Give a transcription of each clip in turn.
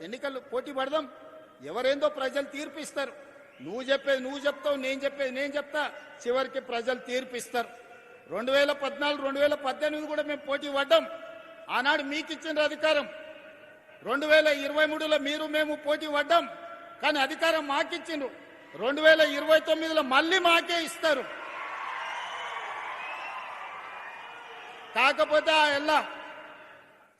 ఎన్నికలు పోటీ పడదాం. ఎవరేందో ప్రజలు తీర్పిస్తారు. నువ్వు చెప్పేది నువ్వు చెప్తావు, నేను చెప్పేది నేను చెప్తా. చివరికి ప్రజలు తీర్పిస్తారు. 2014, 2018 కూడా మేము పోటీ పడ్డాం. ఆనాడు మీకు ఇచ్చిన అధికారం. 2023లో మీరు మేము పోటీ పడ్డాం. కానీ అధికారం మాకిచ్చిండ్రు. 2029లో మళ్ళీ మాకే ఇస్తారు. కాకపోతే ఆ ఎల్లా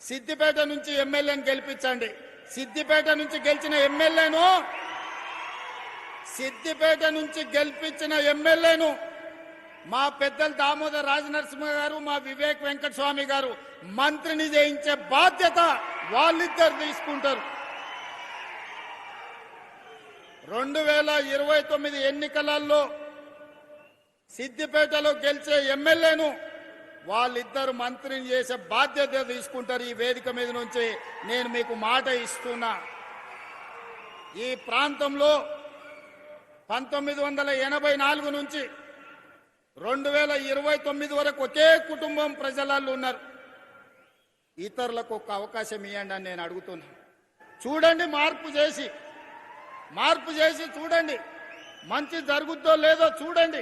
సిద్దిపేట నుంచి ఎమ్మెల్యేని గెలిపించండి. సిద్దిపేట నుంచి గెలిచిన ఎమ్మెల్యేను మా పెద్దలు దామోదర్ రాజనరసింహ గారు, మా వివేక్ వెంకటస్వామి గారు మంత్రిని చేయించే బాధ్యత వాళ్ళిద్దరు తీసుకుంటారు. 2029 ఎన్నికలలో సిద్దిపేటలో గెలిచే ఎమ్మెల్యేను వాళ్ళిద్దరు మంత్రిని చేసే బాధ్యత తీసుకుంటారు. ఈ వేదిక మీద నుంచి నేను మీకు మాట ఇస్తున్నా. ఈ ప్రాంతంలో 1984 నుంచి 2029 వరకు ఒకే కుటుంబం ప్రజలలో ఉన్నారు. ఇతరులకు ఒక అవకాశం ఇవ్వండి అని నేను అడుగుతున్నా. చూడండి, మార్పు చేసి చూడండి, మంచి జరుగుద్దో లేదో చూడండి.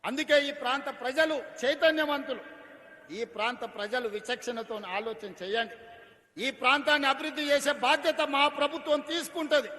అందుకే ఈ ప్రాంత ప్రజలు చైతన్యవంతులు. ఈ ప్రాంత ప్రజలు విచక్షణతో ఆలోచన చేయండి. ఈ ప్రాంతాన్ని అభివృద్ధి చేసే బాధ్యత మా ప్రభుత్వం తీసుకుంటుంది.